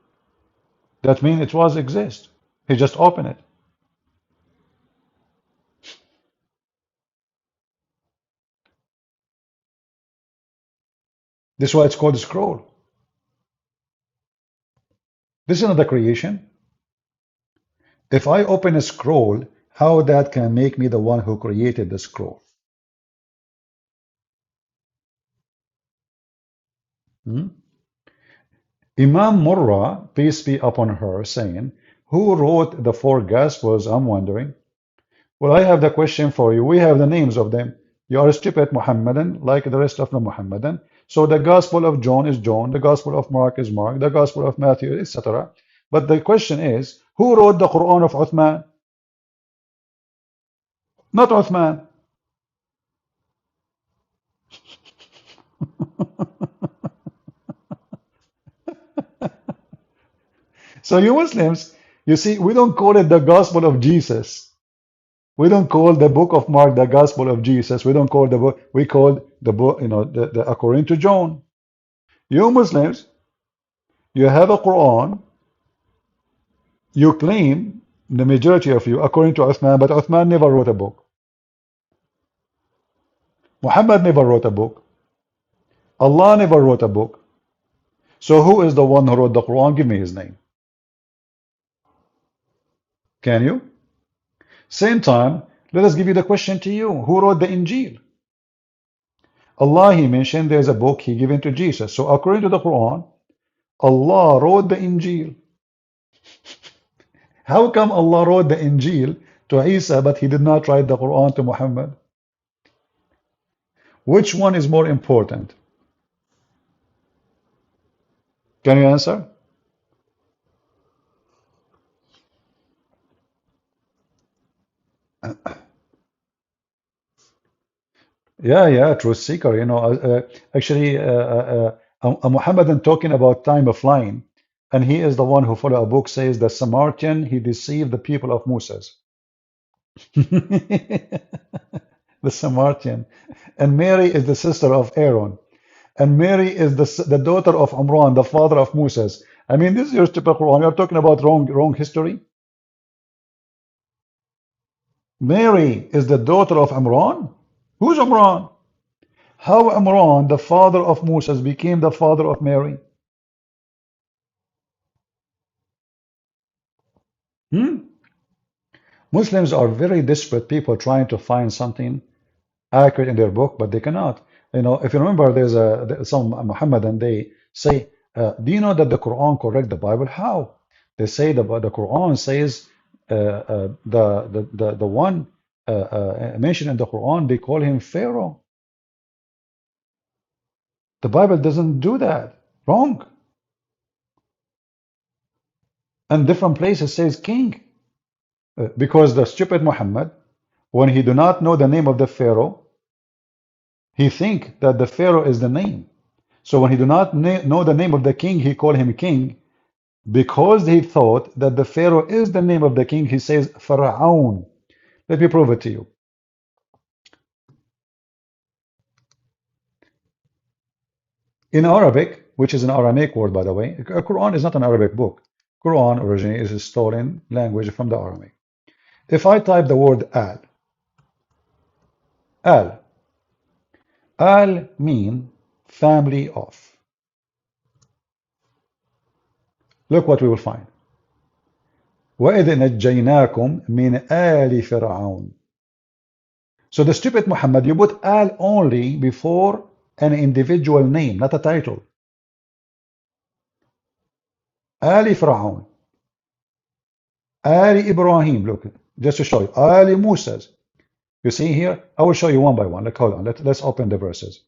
That means it was exist. He just opened it. This is why it's called a scroll. This is not the creation. If I open a scroll, how that can make me the one who created the scroll? Hmm? Imam Murrah, peace be upon her, saying, who wrote the four Gospels, I'm wondering. Well, I have the question for you. We have the names of them. You are a stupid Muhammadan, like the rest of the Muhammadan. So the Gospel of John is John, the Gospel of Mark is Mark, the Gospel of Matthew, etc. But the question is, who wrote the Quran of Uthman? Not Uthman. So you Muslims, you see, we don't call it the Gospel of Jesus. We don't call the book of Mark the Gospel of Jesus. We don't call the book, we call the book, according to John. You Muslims, you have a Quran, you claim, the majority of you, according to Uthman, but Uthman never wrote a book. Muhammad never wrote a book. Allah never wrote a book. So who is the one who wrote the Quran? Give me his name. Can you? Same time, let us give you the question to you. Who wrote the Injil? Allah, he mentioned there's a book he given to Jesus. So according to the Quran, Allah wrote the Injil. How come Allah wrote the Injil to Isa, but he did not write the Quran to Muhammad? Which one is more important? Can you answer? Yeah, truth seeker. Actually, a Muhammadan talking about time of flying, and he is the one who follow a book says the Samaritan he deceived the people of Moses. The Samaritan, and Mary is the sister of Aaron, and Mary is the daughter of Imran, the father of Moses. I mean, this is your stupid Quran. You're talking about wrong history. Mary is the daughter of Imran. Who's Imran? How Imran, the father of Moses, became the father of Mary? Hmm? Muslims are very desperate people trying to find something accurate in their book, but they cannot. You know, if you remember, some Muhammadan, they say, do you know that the Quran correct the Bible? How? They say the Quran says the one mentioned in the Quran, they call him Pharaoh. The Bible doesn't do that. Wrong. And different places says king. Because the stupid Muhammad, when he do not know the name of the Pharaoh, he think that the Pharaoh is the name. So when he do not know the name of the king, he call him king. Because he thought that the Pharaoh is the name of the king, he says Pharaoh. Let me prove it to you. In Arabic, which is an Aramaic word, by the way, Quran is not an Arabic book. Quran originally is a stolen language from the Aramaic. If I type the word al, al mean family of. Look what we will find. وَإِذْ نَجَّيْنَاكُمْ مِنْ آلِ فِرْعَوْنَ. So the stupid Muhammad, you put al only before an individual name, not a title. Ali Fir'aun, Ali Ibrahim, look, just to show you, Ali Musa's. You see here? I will show you one by one. Like, hold on, let's open the verses.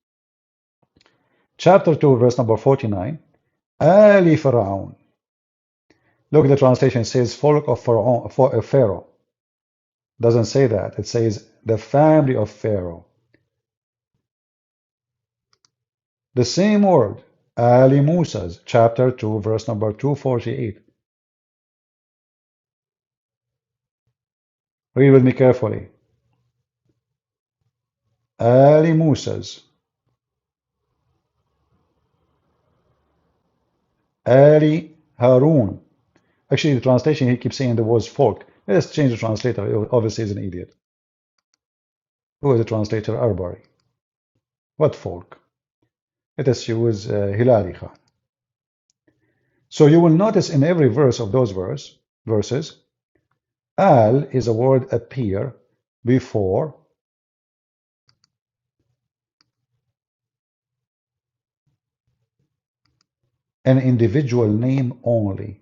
Chapter 2, verse number 49. Ali Fir'aun. Look, the translation says folk of Pharaoh. Doesn't say that. It says the family of Pharaoh. The same word, Ali Musa's, chapter 2, verse number 248. Read with me carefully. Ali Musa's, Ali Harun. Actually, the translation, he keeps saying the words folk. Let's change the translator. Obviously, he's an idiot. Who is the translator? Arbari. What folk? Let us use Hilali Khan. So you will notice in every verse of those verses, al is a word appear before an individual name only.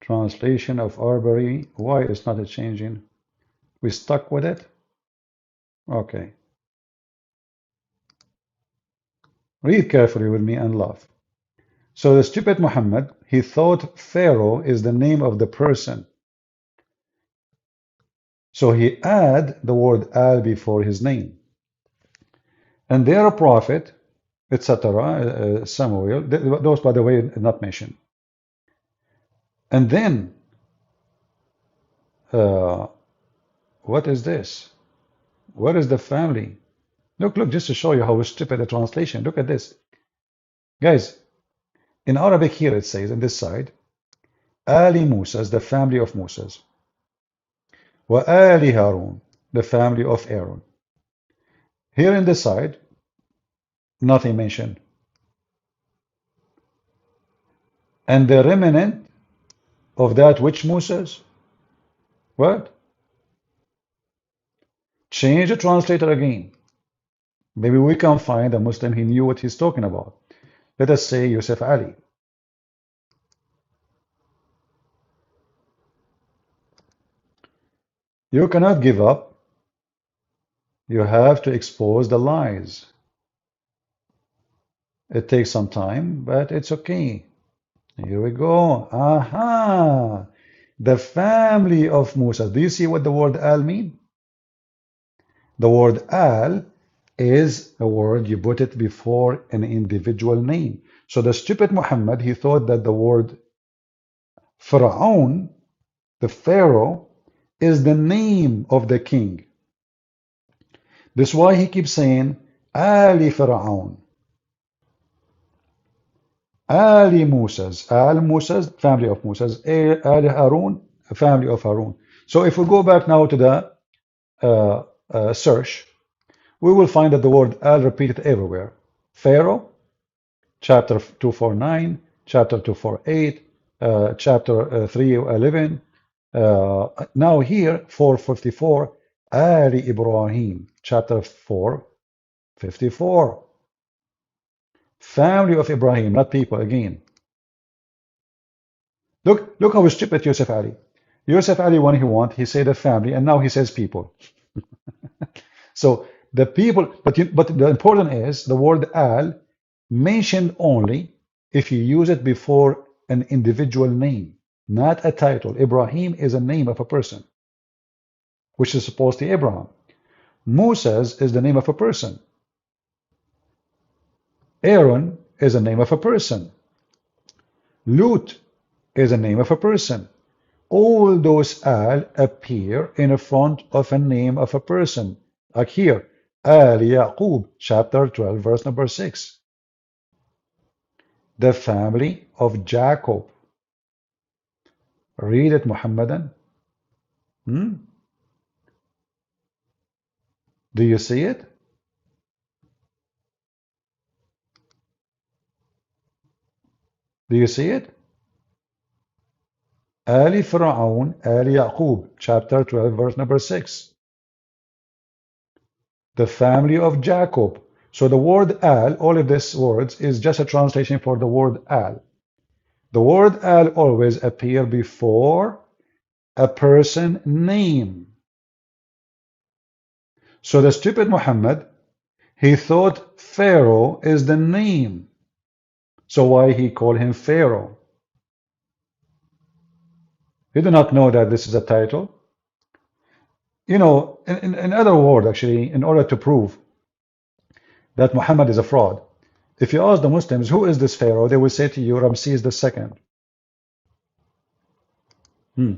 Translation of Arbery. Why is not changing? We stuck with it? Okay. Read carefully with me and laugh. So the stupid Muhammad, he thought Pharaoh is the name of the person. So he add the word al before his name. And their prophet, etc., Samuel, those, by the way, are not mentioned. And then, what is this? What is the family? Look, just to show you how stupid the translation. Look at this. Guys, in Arabic here it says, on this side, Ali Musa's, the family of Moses. Wa Ali Harun, the family of Aaron. Here in this side, nothing mentioned. And the remnant of that which Moses? What? Change the translator again. Maybe we can find a Muslim he knew what he's talking about. Let us say Yusuf Ali. You cannot give up. You have to expose the lies. It takes some time, but it's okay. Here we go. Aha! The family of Musa. Do you see what the word al mean? The word al is a word you put it before an individual name. So the stupid Muhammad, he thought that the word Pharaoh, the Pharaoh, is the name of the king. That's why he keeps saying Ali Pharaoh, Ali Musa's, Al Musa's, family of Musa's, Ali Harun, family of Harun. So if we go back now to the search, we will find that the word Al repeated everywhere. Pharaoh, chapter 249, chapter 248, chapter 311. Now here, 454, Ali Ibrahim, chapter 454. Family of Ibrahim, not people again. Look how stupid Yusuf Ali. Yusuf Ali, when he want, he said a family, and now he says people. So the people, but the important is the word al mentioned only if you use it before an individual name, not a title. Ibrahim is a name of a person, which is supposed to be Abraham. Moses is the name of a person. Aaron is a name of a person. Lut is a name of a person. All those al appear in front of a name of a person. Like here, Al Yaqub, chapter 12, verse number 6. The family of Jacob. Read it, Muhammadan. Hmm? Do you see it? Do you see it? Ali Fir'aun, Ali Yaqub, chapter 12, verse number 6. The family of Jacob. So the word al, all of these words, is just a translation for the word al. The word al always appear before a person name. So the stupid Muhammad, he thought Pharaoh is the name. So why he called him Pharaoh? He did not know that this is a title. You know, in other words, actually, in order to prove that Muhammad is a fraud, if you ask the Muslims, who is this Pharaoh? They will say to you, Ramses II. Hmm.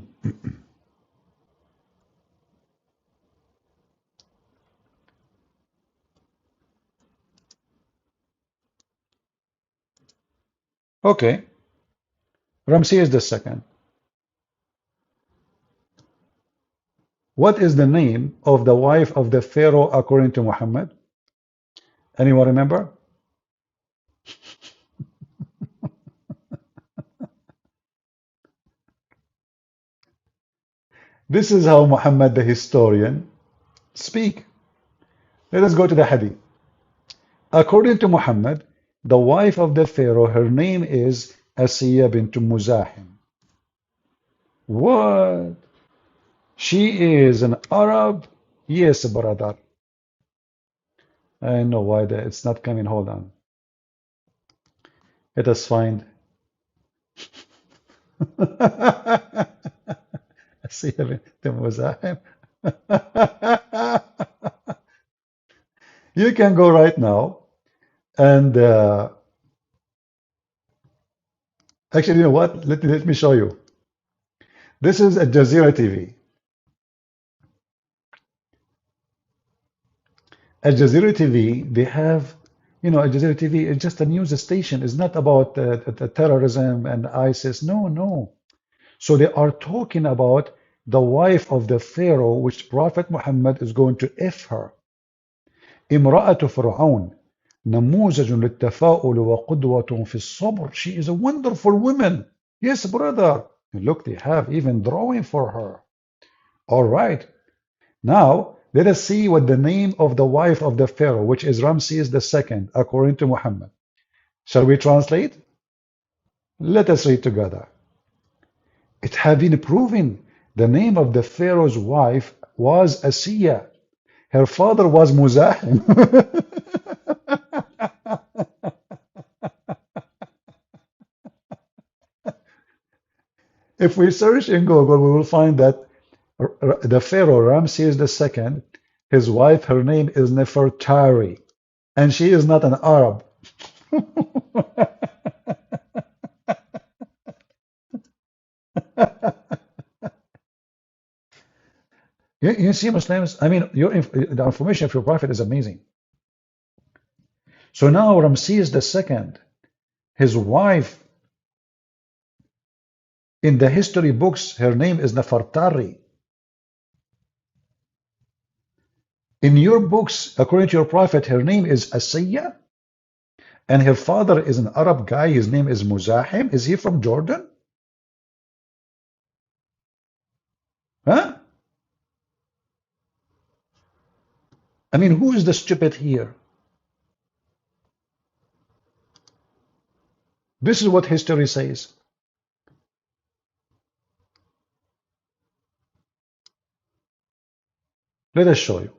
Okay, Ramses II. What is the name of the wife of the Pharaoh according to Muhammad? Anyone remember? This is how Muhammad the historian speak. Let us go to the hadith. According to Muhammad, the wife of the Pharaoh, her name is Asiya bint Muzahim. What? She is an Arab? Yes, brother. I know why it's not coming. Hold on. Let us find Asiya bint Muzahim. You can go right now and actually, you know what? Let me show you. This is Al Jazeera TV. Al Jazeera TV, they have, you know, Al Jazeera TV is just a news station. It's not about terrorism and ISIS. No, no. So they are talking about the wife of the Pharaoh, which Prophet Muhammad is going to F her. امرأة فرعون نموذج للتفاؤل وقدوة في الصبر. She is a wonderful woman. Yes, brother. Look, they have even drawing for her. All right. Now, let us see what the name of the wife of the Pharaoh, which is Ramses II, according to Muhammad. Shall we translate? Let us read together. It had been proven the name of the Pharaoh's wife was Asiya. Her father was Muzahim. If we search in Google, we will find that the Pharaoh Ramses II His wife, her name is Nefertari, and she is not an Arab. You see, Muslims, I mean, the information of your prophet is amazing. So now Ramses II, his wife, in the history books, her name is Nefertari. In your books, according to your prophet, her name is Asiya, and her father is an Arab guy. His name is Muzahim. Is he from Jordan? Huh? I mean, who is the stupid here? This is what history says. Let us show you.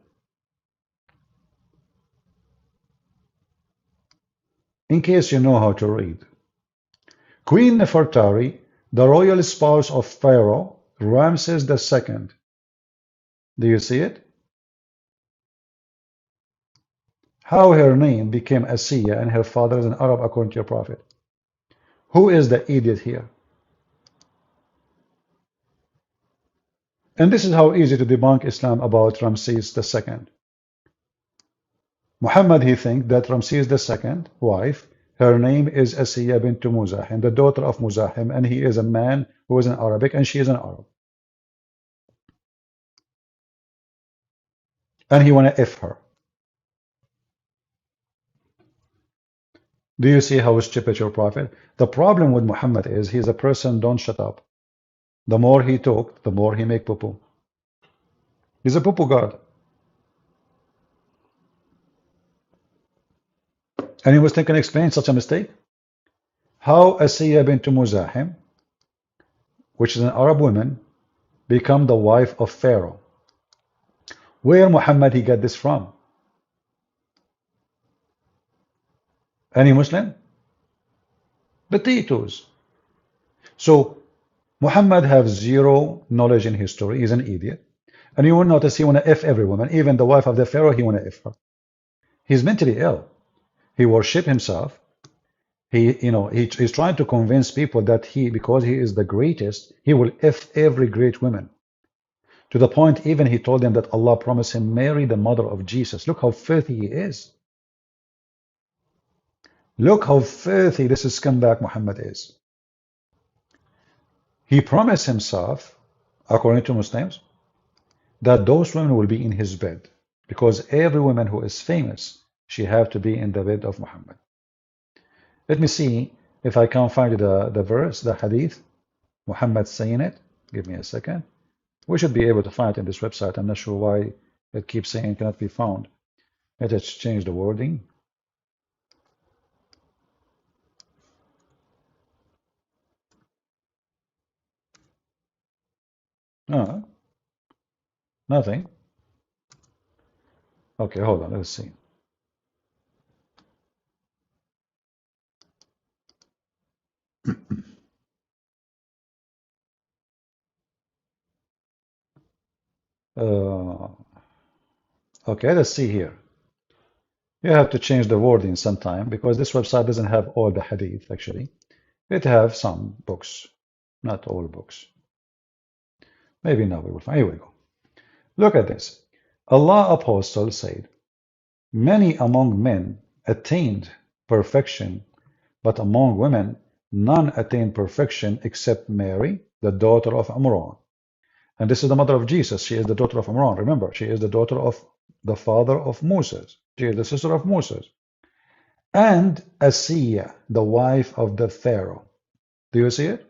In case you know how to read. Queen Nefertari, the royal spouse of Pharaoh Ramses II. Do you see it? How her name became Asiya and her father is an Arab according to your prophet. Who is the idiot here? And this is how easy to debunk Islam about Ramses II. Muhammad, he thinks that Ramses II, wife, her name is Asiya bint Muzahim, the daughter of Muzahim, and he is a man who is an Arabic, and she is an Arab. And he want to F her. Do you see how stupid your prophet? The problem with Muhammad is he's a person, don't shut up. The more he talk, the more he make poo-poo. He's a poo-poo god. And he was thinking explain such a mistake. How Asiya bint Muzahim, which is an Arab woman, become the wife of Pharaoh. Where Muhammad he got this from? Any Muslim? Potatoes. So Muhammad have zero knowledge in history. He's an idiot. And you will notice he want to F every woman, even the wife of the Pharaoh, he want to F her. He's mentally ill. He worship himself. He's trying to convince people that because he is the greatest, he will F every great woman. To the point even he told them that Allah promised him Mary, the mother of Jesus. Look how filthy he is. Look how filthy this scumbag Muhammad is. He promised himself, according to Muslims, that those women will be in his bed. Because every woman who is famous, she have to be in the bed of Muhammad. Let me see if I can find the verse, the hadith, Muhammad saying it. Give me a second. We should be able to find it in this website. I'm not sure why it keeps saying it cannot be found. Let us change the wording. No, nothing. Okay, hold on. Let's see. Okay, let's see here. You have to change the wording sometime because this website doesn't have all the hadith actually. It has some books, not all books. Maybe now we will find. Here we go. Look at this. Allah Apostle said, many among men attained perfection, but among women none attained perfection except Mary, the daughter of Imran. And this is the mother of Jesus. She is the daughter of Imran. Remember, she is the daughter of the father of Moses. She is the sister of Moses. And Asiya, the wife of the Pharaoh. Do you see it?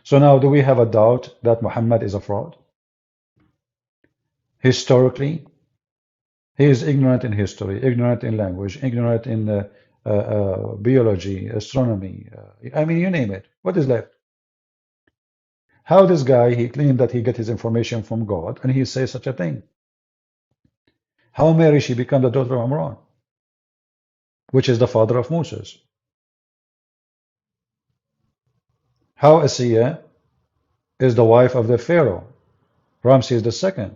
So now, do we have a doubt that Muhammad is a fraud? Historically, he is ignorant in history, ignorant in language, ignorant in biology, astronomy. I mean, you name it. What is left? How this guy, he claimed that he get his information from God, and he says such a thing. How Mary, she become the daughter of Imran, which is the father of Moses. How Asiya is the wife of the Pharaoh, Ramses II.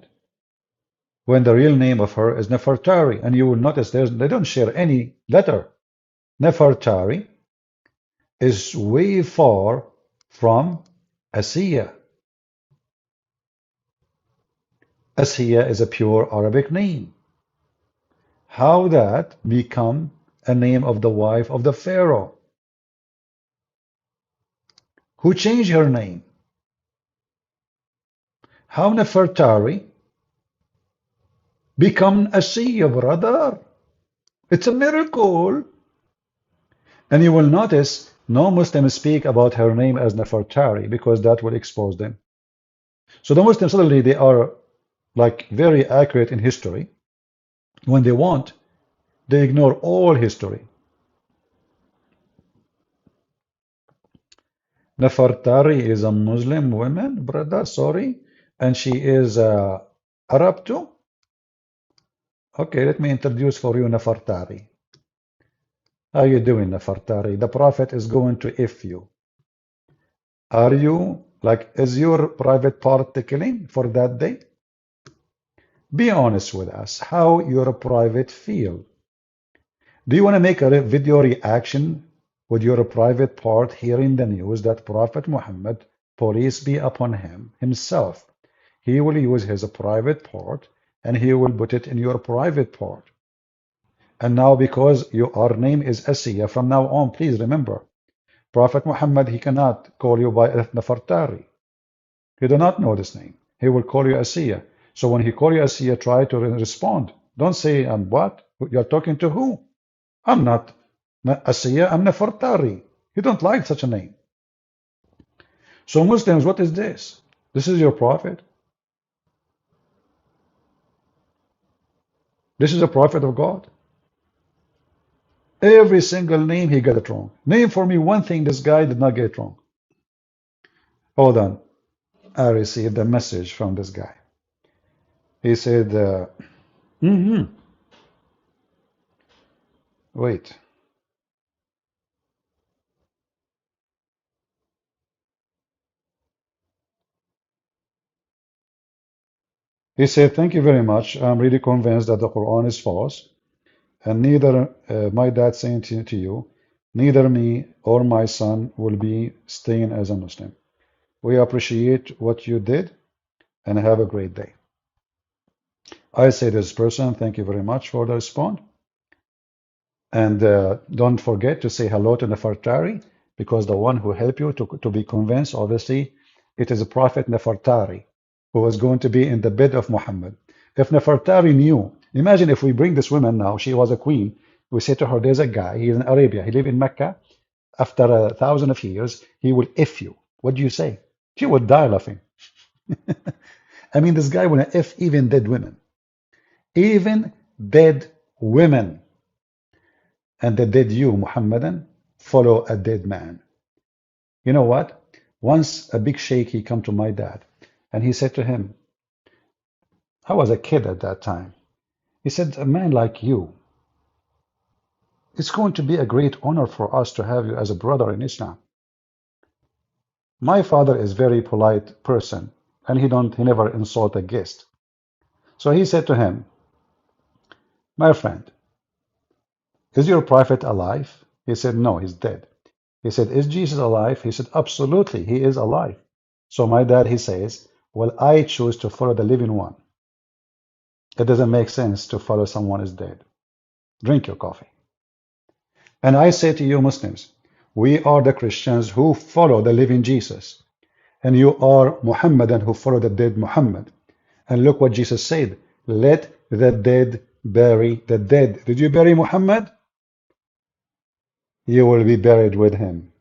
when the real name of her is Nefertari. And you will notice they don't share any letter. Nefertari is way far from Asiya. Asiya is a pure Arabic name. How that become a name of the wife of the Pharaoh? Who changed her name? How Nefertari become Asiya, brother? It's a miracle. And you will notice no Muslims speak about her name as Nefertari because that will expose them. So the Muslims suddenly they are like very accurate in history. When they want, they ignore all history. Nefertari is a Muslim woman, brother, sorry. And she is Arab too? Okay, let me introduce for you Nefertari. How you doing, Nefertari? The Prophet is going to if you. Are you, like, is your private part tickling for that day? Be honest with us, how your private feel. Do you want to make a video reaction with your private part hearing the news that Prophet Muhammad, peace be upon him, himself, he will use his private part and he will put it in your private part. And now because your name is Asiya, from now on, please remember, Prophet Muhammad, he cannot call you by Nefertari. You do not know this name. He will call you Asiya. So when he call you Asiya, try to respond. Don't say, I'm what? You're talking to who? I'm not Asiya, I'm Nefertari. You don't like such a name. So Muslims, what is this? This is your prophet? This is a prophet of God? Every single name he got it wrong. Name for me one thing this guy did not get it wrong. Hold on. I received a message from this guy. He said, wait. He said, thank you very much. I'm really convinced that the Quran is false. And neither my dad saying to you, neither me or my son will be staying as a Muslim. We appreciate what you did and have a great day. I say to this person, thank you very much for the response. And don't forget to say hello to Nefertari, because the one who helped you to be convinced, obviously, it is a Prophet Nefertari who was going to be in the bed of Muhammad. If Nefertari knew, imagine if we bring this woman now, she was a queen, we say to her, there's a guy, he's in Arabia, he live in Mecca, after 1,000 of years, he will F you. What do you say? She would die laughing. I mean, this guy will F even dead women. Even dead women. And the dead you, Muhammadan, follow a dead man. You know what? Once a big sheikh, he come to my dad, and he said to him, I was a kid at that time. He said, a man like you, it's going to be a great honor for us to have you as a brother in Islam. My father is a very polite person, and he never insult a guest. So he said to him, my friend, is your prophet alive? He said, no, he's dead. He said, is Jesus alive? He said, absolutely, he is alive. So my dad, he says, well, I choose to follow the living one. It doesn't make sense to follow someone who is dead. Drink your coffee. And I say to you Muslims, we are the Christians who follow the living Jesus. And you are Muhammadan who follow the dead Muhammad. And look what Jesus said, let the dead bury the dead. Did you bury Muhammad? You will be buried with him.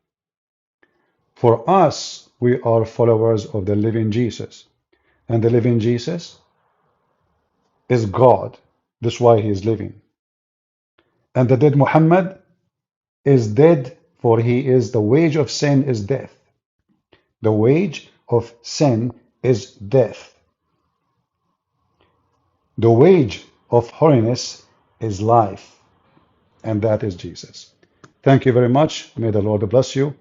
For us, we are followers of the living Jesus. And the living Jesus is God. That's why he is living. And the dead Muhammad is dead, for he is the wage of sin is death. The wage of sin is death. The wage of holiness is life. And that is Jesus. Thank you very much. May the Lord bless you.